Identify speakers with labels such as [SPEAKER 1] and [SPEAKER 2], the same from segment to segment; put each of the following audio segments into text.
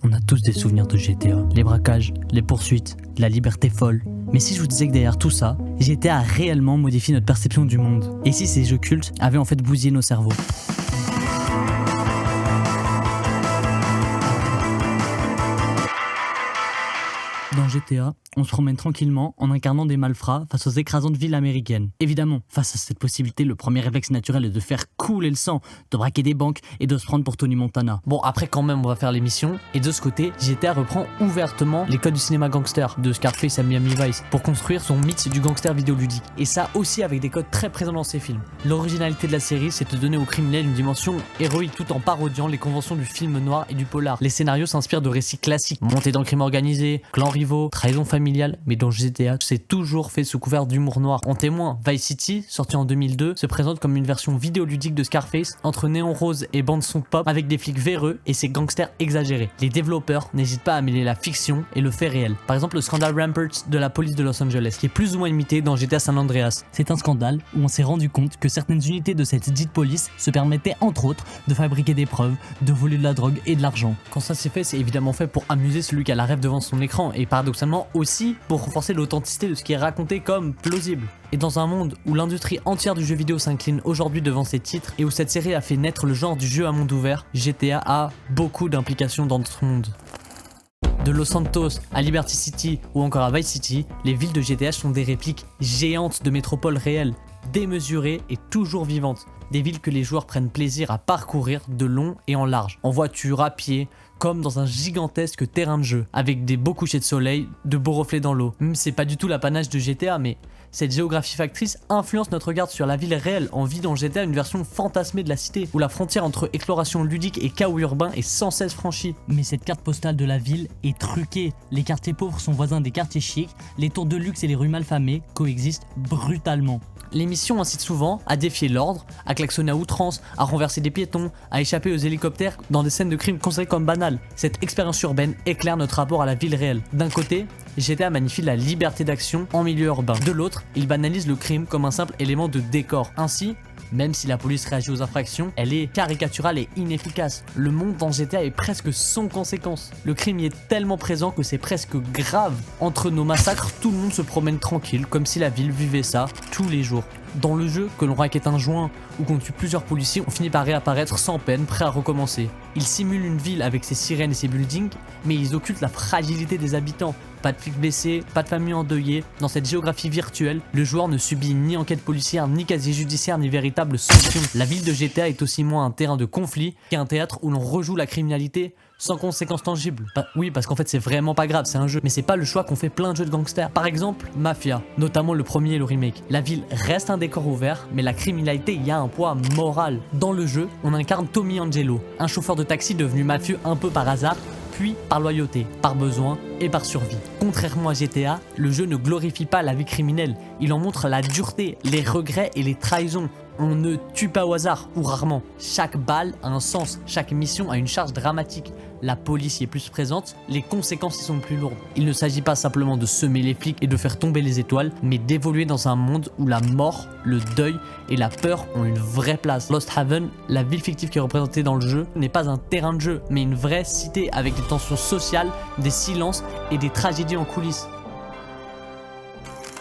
[SPEAKER 1] On a tous des souvenirs de GTA. Les braquages, les poursuites, la liberté folle. Mais si je vous disais que derrière tout ça, GTA a réellement modifié notre perception du monde. Et si ces jeux cultes avaient en fait bousillé nos cerveaux? Dans GTA, on se promène tranquillement en incarnant des malfrats face aux écrasantes villes américaines. Évidemment, face à cette possibilité, le premier réflexe naturel est de faire couler le sang, de braquer des banques et de se prendre pour Tony Montana. Bon, après quand même on va faire les missions, et de ce côté, GTA reprend ouvertement les codes du cinéma gangster, de Scarface à Miami Vice, pour construire son mythe du gangster vidéoludique. Et ça aussi avec des codes très présents dans ses films. L'originalité de la série, c'est de donner aux criminels une dimension héroïque tout en parodiant les conventions du film noir et du polar. Les scénarios s'inspirent de récits classiques, montée dans le crime organisé, clan rivaux, trahison familiale, mais dans GTA, c'est toujours fait sous couvert d'humour noir. En témoin, Vice City, sorti en 2002, se présente comme une version vidéoludique de Scarface, entre néon rose et bande son pop, avec des flics véreux et ses gangsters exagérés. Les développeurs n'hésitent pas à mêler la fiction et le fait réel. Par exemple, le scandale Rampart de la police de Los Angeles, qui est plus ou moins imité dans GTA San Andreas. C'est un scandale où on s'est rendu compte que certaines unités de cette dite police se permettaient, entre autres, de fabriquer des preuves, de voler de la drogue et de l'argent. Quand ça s'est fait, c'est évidemment fait pour amuser celui qui a la rêve devant son écran, et paradoxalement aussi pour renforcer l'authenticité de ce qui est raconté comme plausible. Et dans un monde où l'industrie entière du jeu vidéo s'incline aujourd'hui devant ses titres et où cette série a fait naître le genre du jeu à monde ouvert, GTA a beaucoup d'implications dans notre monde. De Los Santos à Liberty City ou encore à Vice City, les villes de GTA sont des répliques géantes de métropoles réelles, démesurées et toujours vivantes. Des villes que les joueurs prennent plaisir à parcourir de long et en large, en voiture, à pied, comme dans un gigantesque terrain de jeu, avec des beaux couchers de soleil, de beaux reflets dans l'eau. Même c'est pas du tout l'apanage de GTA, mais cette géographie factrice influence notre regard sur la ville réelle. On vit dans GTA une version fantasmée de la cité, où la frontière entre exploration ludique et chaos urbain est sans cesse franchie. Mais cette carte postale de la ville est truquée. Les quartiers pauvres sont voisins des quartiers chics, les tours de luxe et les rues malfamées coexistent brutalement. Les missions incitent souvent à défier l'ordre, à klaxonner à outrance, à renverser des piétons, à échapper aux hélicoptères dans des scènes de crimes considérées comme banales. Cette expérience urbaine éclaire notre rapport à la ville réelle. D'un côté, GTA magnifie la liberté d'action en milieu urbain. De l'autre, il banalise le crime comme un simple élément de décor. Ainsi, même si la police réagit aux infractions, elle est caricaturale et inefficace. Le monde dans GTA est presque sans conséquence. Le crime y est tellement présent que c'est presque grave. Entre nos massacres, tout le monde se promène tranquille, comme si la ville vivait ça tous les jours. Dans le jeu, que l'on raquette un joint ou qu'on tue plusieurs policiers, on finit par réapparaître sans peine, prêt à recommencer. Ils simulent une ville avec ses sirènes et ses buildings, mais ils occultent la fragilité des habitants. Pas de flics blessés, pas de familles endeuillées. Dans cette géographie virtuelle, le joueur ne subit ni enquête policière, ni casier judiciaire, ni véritable sanction. La ville de GTA est aussi moins un terrain de conflit qu'un théâtre où l'on rejoue la criminalité sans conséquences tangibles. Oui, parce qu'en fait c'est vraiment pas grave, c'est un jeu. Mais c'est pas le choix qu'ont fait plein de jeux de gangsters. Par exemple, Mafia, notamment le premier et le remake. La ville reste un décor ouvert, mais la criminalité y a un poids moral. Dans le jeu, on incarne Tommy Angelo, un chauffeur de taxi devenu mafieux un peu par hasard, puis par loyauté, par besoin et par survie. Contrairement à GTA, le jeu ne glorifie pas la vie criminelle, il en montre la dureté, les regrets et les trahisons. On ne tue pas au hasard, ou rarement. Chaque balle a un sens, chaque mission a une charge dramatique. La police y est plus présente, les conséquences y sont plus lourdes. Il ne s'agit pas simplement de semer les flics et de faire tomber les étoiles, mais d'évoluer dans un monde où la mort, le deuil et la peur ont une vraie place. Lost Haven, la ville fictive qui est représentée dans le jeu, n'est pas un terrain de jeu, mais une vraie cité avec des tensions sociales, des silences et des tragédies en coulisses.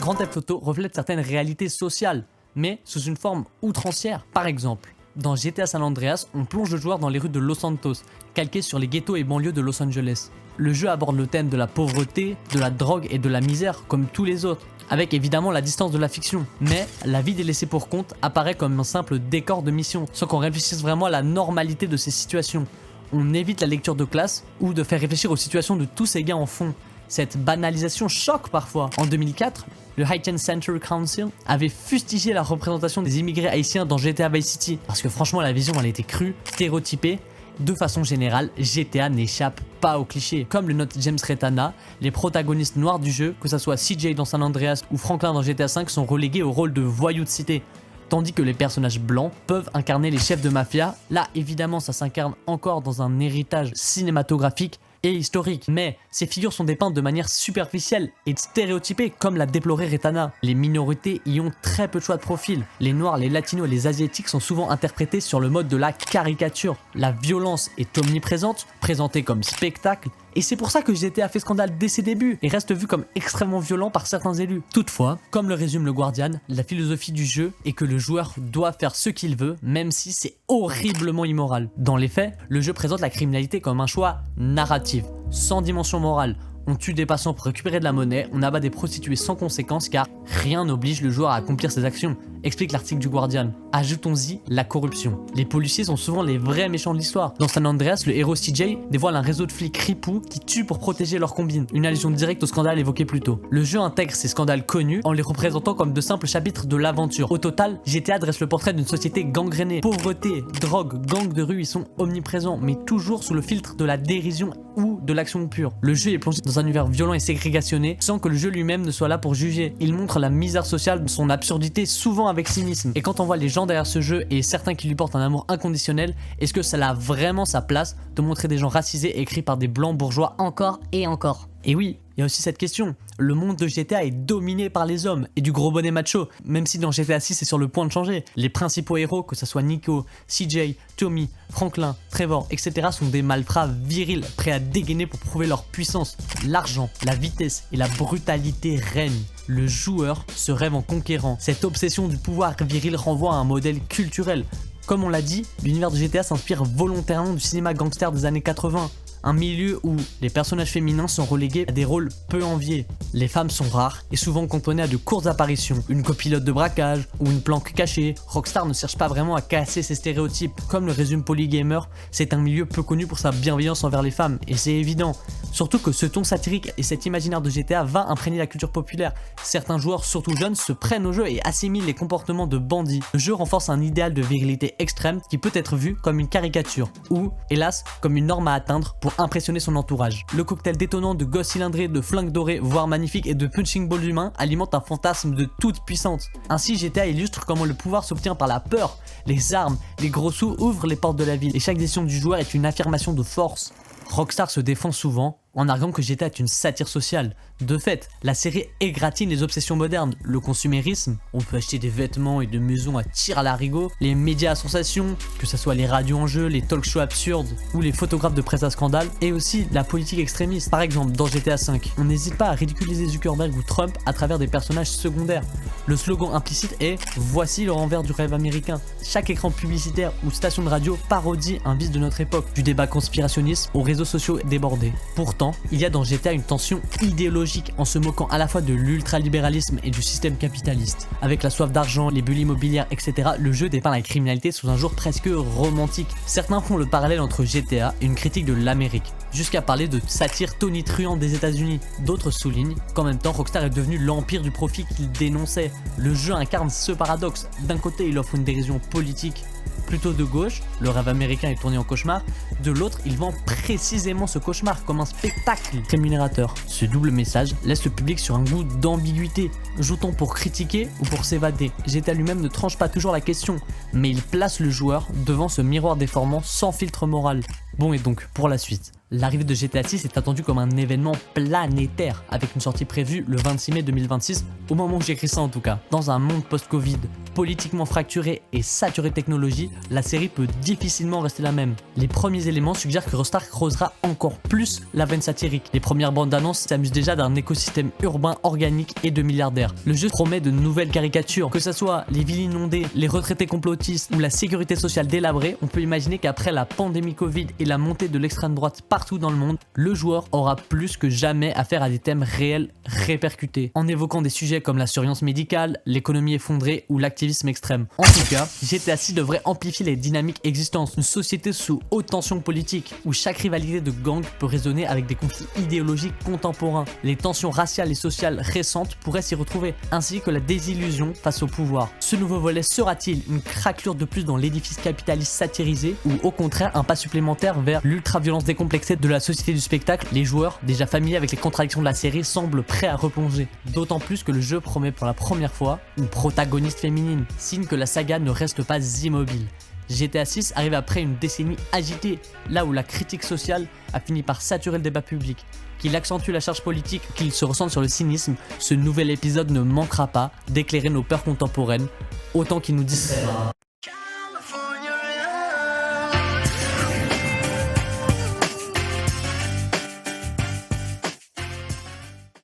[SPEAKER 1] Grand Theft Auto reflète certaines réalités sociales, mais sous une forme outrancière. Par exemple, dans GTA San Andreas, on plonge le joueur dans les rues de Los Santos, calqué sur les ghettos et banlieues de Los Angeles. Le jeu aborde le thème de la pauvreté, de la drogue et de la misère comme tous les autres, avec évidemment la distance de la fiction. Mais la vie des laissés pour compte apparaît comme un simple décor de mission, sans qu'on réfléchisse vraiment à la normalité de ces situations. On évite la lecture de classe ou de faire réfléchir aux situations de tous ces gars en fond. Cette banalisation choque parfois. En 2004, le Haitian Center Council avait fustigé la représentation des immigrés haïtiens dans GTA Vice City. Parce que franchement, la vision elle était crue, stéréotypée. De façon générale, GTA n'échappe pas aux clichés. Comme le note James Retana, les protagonistes noirs du jeu, que ce soit CJ dans San Andreas ou Franklin dans GTA V, sont relégués au rôle de voyous de cité. Tandis que les personnages blancs peuvent incarner les chefs de mafia. Là, évidemment, ça s'incarne encore dans un héritage cinématographique,
[SPEAKER 2] et historiques. Mais ces figures sont dépeintes de manière superficielle et stéréotypée, comme l'a déploré Retana. Les minorités y ont très peu de choix de profil. Les noirs, les latinos et les asiatiques sont souvent interprétés sur le mode de la caricature. La violence est omniprésente, présentée comme spectacle, et c'est pour ça que GTA fait scandale dès ses débuts et reste vu comme extrêmement violent par certains élus. Toutefois, comme le résume le Guardian, la philosophie du jeu est que le joueur doit faire ce qu'il veut, même si c'est horriblement immoral. Dans les faits, le jeu présente la criminalité comme un choix narratif, sans dimension morale. On tue des passants pour récupérer de la monnaie, on abat des prostituées sans conséquence car rien n'oblige le joueur à accomplir ses actions, explique l'article du Guardian. Ajoutons-y la corruption. Les policiers sont souvent les vrais méchants de l'histoire. Dans San Andreas, le héros CJ dévoile un réseau de flics ripoux qui tuent pour protéger leurs combines, une allusion directe au scandale évoqué plus tôt. Le jeu intègre ces scandales connus en les représentant comme de simples chapitres de l'aventure. Au total, GTA dresse le portrait d'une société gangrénée. Pauvreté, drogue, gangs de rue y sont omniprésents, mais toujours sous le filtre de la dérision ou de l'action pure. Le jeu est plongé dans un univers violent et ségrégationné sans que le jeu lui-même ne soit là pour juger. Il montre la misère sociale, son absurdité, souvent avec cynisme. Et quand on voit les gens derrière ce jeu et certains qui lui portent un amour inconditionnel, est-ce que ça a vraiment sa place de montrer des gens racisés écrits par des blancs bourgeois encore et encore? Et oui, il y a aussi cette question. Le monde de GTA est dominé par les hommes et du gros bonnet macho, même si dans GTA 6 c'est sur le point de changer. Les principaux héros, que ce soit Nico, CJ, Tommy, Franklin, Trevor, etc. sont des malfrats virils, prêts à dégainer pour prouver leur puissance. L'argent, la vitesse et la brutalité règnent. Le joueur se rêve en conquérant. Cette obsession du pouvoir viril renvoie à un modèle culturel. Comme on l'a dit, l'univers de GTA s'inspire volontairement du cinéma gangster des années 80. Un milieu où les personnages féminins sont relégués à des rôles peu enviés. Les femmes sont rares et souvent cantonnées à de courtes apparitions. Une copilote de braquage ou une planque cachée. Rockstar ne cherche pas vraiment à casser ces stéréotypes. Comme le résume Polygamer, c'est un milieu peu connu pour sa bienveillance envers les femmes, et c'est évident. Surtout que ce ton satirique et cet imaginaire de GTA va imprégner la culture populaire. Certains joueurs, surtout jeunes, se prennent au jeu et assimilent les comportements de bandits. Le jeu renforce un idéal de virilité extrême qui peut être vu comme une caricature, ou, hélas, comme une norme à atteindre pour impressionner son entourage. Le cocktail détonnant de gosses cylindrés, de flingues dorées, voire magnifiques, et de punching balls humains alimente un fantasme de toute puissance. Ainsi, GTA illustre comment le pouvoir s'obtient par la peur. Les armes, les gros sous ouvrent les portes de la ville, et chaque décision du joueur est une affirmation de force. Rockstar se défend souvent en arguant que GTA est une satire sociale. De fait, la série égratigne les obsessions modernes, le consumérisme, on peut acheter des vêtements et des maisons à tir à l'arigot, les médias à sensation, que ce soit les radios en jeu, les talk shows absurdes ou les photographes de presse à scandale, et aussi la politique extrémiste. Par exemple, dans GTA V, on n'hésite pas à ridiculiser Zuckerberg ou Trump à travers des personnages secondaires. Le slogan implicite est « Voici le renvers du rêve américain ». Chaque écran publicitaire ou station de radio parodie un vice de notre époque, du débat conspirationniste aux réseaux sociaux débordés. Pourtant, il y a dans GTA une tension idéologique en se moquant à la fois de l'ultralibéralisme et du système capitaliste. Avec la soif d'argent, les bulles immobilières, etc., le jeu dépeint la criminalité sous un jour presque romantique. Certains font le parallèle entre GTA et une critique de l'Amérique, jusqu'à parler de satire tonitruante des États-Unis. D'autres soulignent qu'en même temps, Rockstar est devenu l'empire du profit qu'il dénonçait. Le jeu incarne ce paradoxe. D'un côté, il offre une dérision politique plutôt de gauche, le rêve américain est tourné en cauchemar, de l'autre, il vend précisément ce cauchemar comme un spectacle rémunérateur. Ce double message laisse le public sur un goût d'ambiguïté, joue-t-on pour critiquer ou pour s'évader? GTA lui-même ne tranche pas toujours la question, mais il place le joueur devant ce miroir déformant sans filtre moral. Bon, et donc, pour la suite, l'arrivée de GTA 6 est attendue comme un événement planétaire, avec une sortie prévue le 26 mai 2026, au moment où j'écris ça en tout cas. Dans un monde post-Covid, politiquement fracturé et saturé de technologie, la série peut difficilement rester la même. Les premiers éléments suggèrent que Rockstar creusera encore plus la veine satirique. Les premières bandes d'annonces s'amusent déjà d'un écosystème urbain organique et de milliardaires. Le jeu promet de nouvelles caricatures, que ce soit les villes inondées, les retraités complotistes ou la sécurité sociale délabrée. On peut imaginer qu'après la pandémie Covid et la montée de l'extrême droite partout dans le monde, le joueur aura plus que jamais affaire à des thèmes réels répercutés, en évoquant des sujets comme la surveillance médicale, l'économie effondrée ou l'activisme extrême. En tout cas, GTA 6 devrait amplifier les dynamiques existantes, une société sous haute tension politique, où chaque rivalité de gang peut résonner avec des conflits idéologiques contemporains. Les tensions raciales et sociales récentes pourraient s'y retrouver, ainsi que la désillusion face au pouvoir. Ce nouveau volet sera-t-il une craquelure de plus dans l'édifice capitaliste satirisé, ou au contraire un pas supplémentaire vers l'ultra-violence décomplexée de la société du spectacle? Les joueurs, déjà familiers avec les contradictions de la série, semblent prêts à replonger. D'autant plus que le jeu promet pour la première fois une protagoniste féminine, signe que la saga ne reste pas immobile. GTA 6 arrive après une décennie agitée, là où la critique sociale a fini par saturer le débat public. Qu'il accentue la charge politique, qu'il se ressente sur le cynisme, ce nouvel épisode ne manquera pas d'éclairer nos peurs contemporaines, autant qu'il nous distraira.